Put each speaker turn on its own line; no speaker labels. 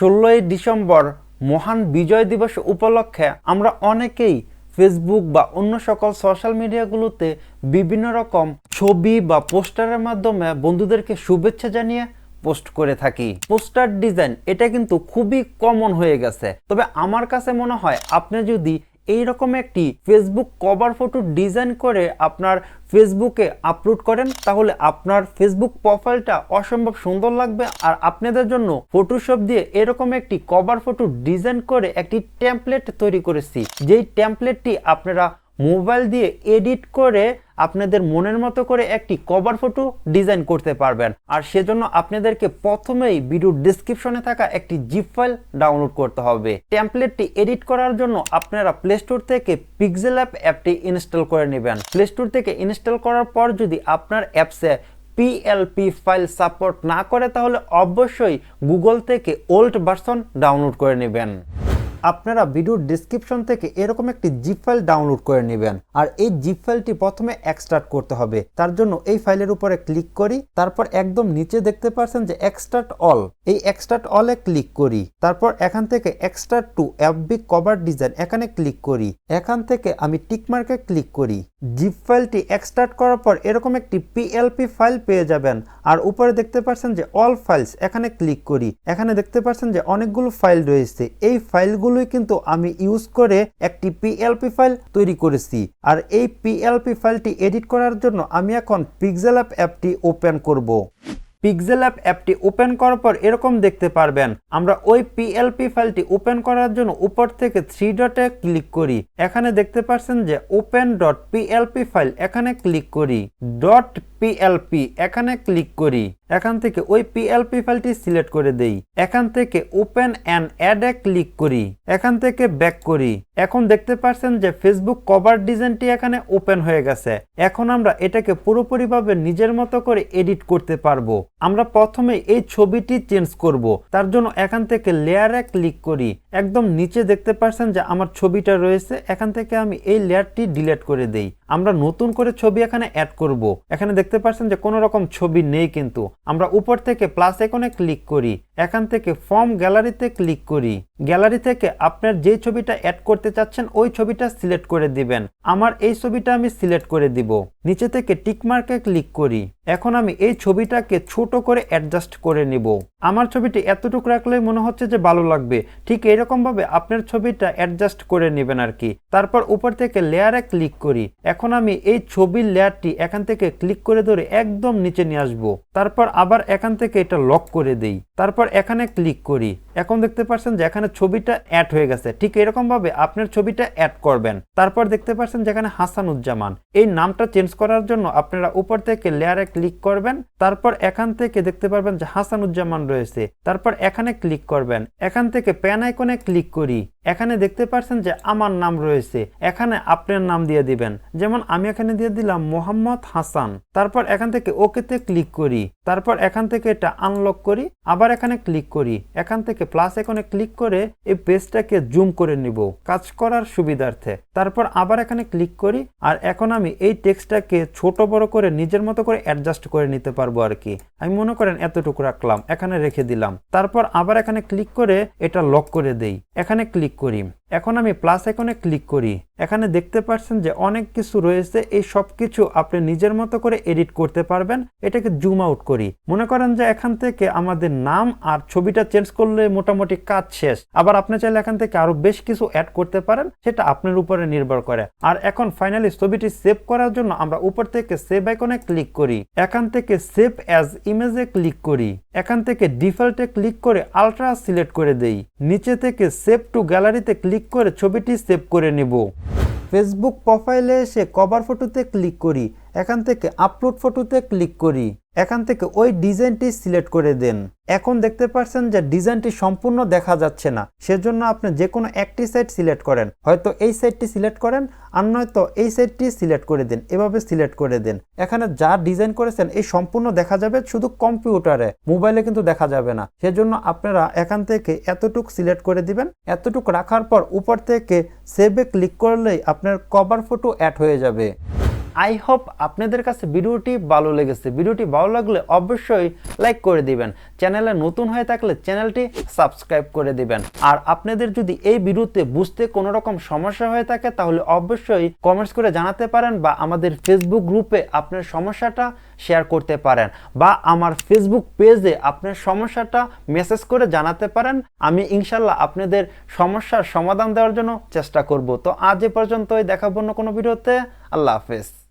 16ই December মহান বিজয় দিবস উপলক্ষে আমরা অনেকেই ফেসবুক বা অন্য সকল সোশ্যাল মিডিয়াগুলোতে বিভিন্ন রকম ছবি বা পোস্টারের মাধ্যমে বন্ধুদেরকে শুভেচ্ছা জানিয়ে পোস্ট করে থাকি। পোস্টার ডিজাইন এটা কিন্তু খুবই কমন হয়ে গেছে। তবে আমার কাছে মনে হয় আপনি যদি এইরকম একটি ফেসবুক কভার ফটো ডিজাইন করে আপনার ফেসবুকে আপলোড করেন তাহলে আপনার ফেসবুক প্রোফাইলটা অসম্ভব সুন্দর লাগবে। আর আপনাদের জন্য ফটোশপ দিয়ে এরকম একটি কভার ফটো ডিজাইন করে একটি টেমপ্লেট তৈরি করেছি, যেই টেমপ্লেটটি আপনারা মোবাইল দিয়ে এডিট করে আপনাদের মনের মতো করে একটি কভার ফটো ডিজাইন করতে পারবেন। আর সেজন্য আপনাদেরকে প্রথমেই ভিডিও ডেসক্রিপশনে থাকা একটি জিপ ফাইল ডাউনলোড করতে হবে। টেমপ্লেটটি এডিট করার জন্য আপনারা প্লে স্টোর থেকে পিক্সেল অ্যাপটি ইনস্টল করে নেবেন। প্লে স্টোর থেকে ইনস্টল করার পর যদি আপনার অ্যাপসে পিএলপি ফাইল সাপোর্ট না করে তাহলে অবশ্যই গুগল থেকে ওল্ড ভার্সন ডাউনলোড করে নেবেন। আপনারা ভিডিওর ডেসক্রিপশন থেকে এরকম একটি জিপ ফাইল ডাউনলোড করে নেবেন। আর এই জিপ ফাইলটি প্রথমে এক্সট্রাক্ট করতে হবে। তার জন্য এই ফাইলের উপরে ক্লিক করি, তারপর একদম নিচে দেখতে পাচ্ছেন যে এক্সট্রাক্ট অল, এই এক্সট্রাক্ট অলে ক্লিক করি। তারপর এখান থেকে extract to FB cover design এখানে ক্লিক করি। এখান থেকে আমি টিক মার্কে ক্লিক করি। জিপ ফাইলটি এক্সট্রাক্ট করার পর এরকম একটি পিএলপি ফাইল পেয়ে যাবেন। আর উপরে দেখতে পাচ্ছেন যে অল ফাইলস এখানে ক্লিক করি। এখানে দেখতে পাচ্ছেন যে অনেকগুলো ফাইল রয়েছে। এই ফাইলগুলোই কিন্তু আমি ইউজ করে একটি পিএলপি ফাইল তৈরি করেছি। আর এই পিএলপি ফাইলটি এডিট করার জন্য আমি এখন পিক্সেল অ্যাপটি ওপেন করব। পিক্সেল অ্যাপটি ওপেন করার পর এরকম দেখতে পারবেন। আমরা ওই পিএলপি ফাইলটি ওপেন করার জন্য উপর থেকে 3 ডটে ক্লিক করি। এখানে দেখতে পাচ্ছেন যে ওপেন ডট পিএলপি ফাইল এখানে ক্লিক করি। ডট পিএলপি এখানে ক্লিক করি। এখান থেকে ওই পিএলপি ফাইলটি সিলেক্ট করে দেই। এখান থেকে ওপেন অ্যান্ড অ্যাডে ক্লিক করি। এখান থেকে ব্যাক করি। এখন দেখতে পাচ্ছেন যে ফেসবুক কভার ডিজাইনটি এখানে ওপেন হয়ে গেছে। এখন আমরা এটাকে পুরোপুরিভাবে নিজের মতো করে এডিট করতে পারবো। আমরা প্রথমে এই ছবিটি চেঞ্জ করব। তার জন্য এখান থেকে লেয়ারে ক্লিক করি। একদম নিচে দেখতে পাচ্ছেন যে আমার ছবিটা রয়েছে। এখান থেকে আমি এই লেয়ারটি ডিলিট করে দেই। আমরা নতুন করে ছবি এখানে অ্যাড করব। এখানে দেখতে পাচ্ছেন যে কোনো রকম ছবি নেই, কিন্তু আমরা উপর থেকে প্লাস আইকনে ক্লিক করি। এখান থেকে ফর্ম গ্যালারিতে ক্লিক করি। গ্যালারি থেকে আপনার যে ছবিটা অ্যাড করতে চাচ্ছেন ওই ছবিটা সিলেক্ট করে দিবেন। আমার এই ছবিটা আমি সিলেক্ট করে দিব। নিচে থেকে টিক মার্কে ক্লিক করি। এখন আমি এই ছবিটাকে ছোট করে অ্যাডজাস্ট করে নিব। আমার ছবিটি এতটুকু রাখলেই মনে হচ্ছে যে ভালো লাগবে। ঠিক এরকম ভাবে আপনার ছবিটা অ্যাডজাস্ট করে নেবেন আর কি। তারপর উপর থেকে লেয়ারে ক্লিক করি। এখন আমি এই ছবির লেয়ারটি এখান থেকে ক্লিক করে ধরে একদম নিচে নিয়ে আসবো। তারপর আবার এখান থেকে এটা লক করে দেই। তারপর এখানে ক্লিক করি। এখন দেখতে পাচ্ছেন যে এখানে ছবিটা অ্যাড হয়ে গেছে। ঠিক এরকম ভাবে আপনার ছবিটা অ্যাড করবেন। তারপর দেখতে পাচ্ছেন যে এখানে হাসানুজ্জামান, এই নামটা চেঞ্জ করার জন্য আপনারা উপর থেকে লেয়ারে ক্লিক করবেন। তারপর এখান থেকে দেখতে পারবেন যে হাসানুজ্জামান রয়েছে। তারপর এখানে ক্লিক করবেন। এখান থেকে পেন আইকনে ক্লিক করি। এখানে দেখতে পাচ্ছেন যে আমার নাম রয়েছে। এখানে আপনার নাম দিয়ে দিবেন। যেমন আমি এখানে দিয়ে দিলাম মোহাম্মদ হাসান। তারপর এখান থেকে ওকেতে ক্লিক করি। তারপর এখান থেকে এটা আনলক করি। আবার এখানে ক্লিক করি। এখান থেকে প্লাস আইকনে ক্লিক করে এই পেজটাকে জুম করে নিব কাজ করার সুবিধার্থে। তারপর আবার এখানে ক্লিক করি। আর এখন আমি এই টেক্সটটাকে ছোট বড় করে নিজের মতো করে অ্যাডজাস্ট করে নিতে পারবো আর কি। আমি মনে করেন এতটুকু রাখলাম, এখানে রেখে দিলাম। তারপর আবার এখানে ক্লিক করে এটা লক করে দেই। এখানে ক্লিক করি। এখন আমি প্লাস আইকনে ক্লিক করি। এখানে দেখতে পাচ্ছেন যে অনেক কিছু রয়েছে। এই সব কিছু আপনি নিজের মতো করে এডিট করতে পারবেন। এটাকে জুম আউট করি। মনে করেন যে এখান থেকে আমাদের নাম আর ছবিটা চেঞ্জ করলে মোটামুটি কাজ শেষ। আবার আপনি চাইলে এখান থেকে আরো বেশ কিছু অ্যাড করতে পারেন, সেটা আপনার উপরে নির্ভর করে। আর এখন ফাইনালি ছবিটি সেভ করার জন্য আমরা উপর থেকে সেভ আইকনে ক্লিক করি। এখান থেকে সেভ অ্যাজ ইমেজে ক্লিক করি। এখান থেকে ডিফল্টে ক্লিক করে আলট্রা সিলেক্ট করে দেই। নিচে থেকে সেভ টু গ্যালারিতে ক্লিক করে ছবিটি সেভ করে নেব। ফেসবুক প্রোফাইলে এসে কভার ফটোতে ক্লিক করি। এখান থেকে আপলোড ফটোতে ক্লিক করি। এখান থেকে ওই ডিজাইনটি সিলেক্ট করে দেন। এখন দেখতে পাচ্ছেন যে ডিজাইনটি সম্পূর্ণ দেখা যাচ্ছে না, সেজন্য আপনি যে কোনো একটি সাইড সিলেক্ট করেন। হয়তো এই সাইডটি সিলেক্ট করেন, আর নয়তো এই সাইডটি সিলেক্ট করে দিন। এভাবে সিলেক্ট করে দেন। এখানে যা ডিজাইন করেছেন এই সম্পূর্ণ দেখা যাবে শুধু কম্পিউটারে, মোবাইলে কিন্তু দেখা যাবে না। সেজন্য আপনারা এখান থেকে এতটুক সিলেক্ট করে দিবেন। এতটুক রাখার পর উপর থেকে সেভে ক্লিক করলেই আপনার কভার ফটো অ্যাড হয়ে যাবে। আই হোপ আপনাদের কাছে ভিডিওটি ভালো লেগেছে। ভিডিওটি ভালো লাগলে অবশ্যই লাইক করে দিবেন, চ্যানেলে নতুন হয়ে থাকলে চ্যানেলটি সাবস্ক্রাইব করে দিবেন। আর আপনাদের যদি এই ভিডিওতে বুঝতে কোনো রকম সমস্যা হয়ে থাকে তাহলে অবশ্যই কমেন্টস করে জানাতে পারেন, বা আমাদের ফেসবুক গ্রুপে আপনার সমস্যাটা শেয়ার করতে পারেন, বা আমার ফেসবুক পেজে আপনার সমস্যাটা মেসেজ করে জানাতে পারেন। আমি ইনশাল্লাহ আপনাদের সমস্যার সমাধান দেওয়ার জন্য চেষ্টা করব। তো আজ এ পর্যন্তই, দেখাবো অন্য কোনো ভিডিওতে। আল্লাহ হাফেজ।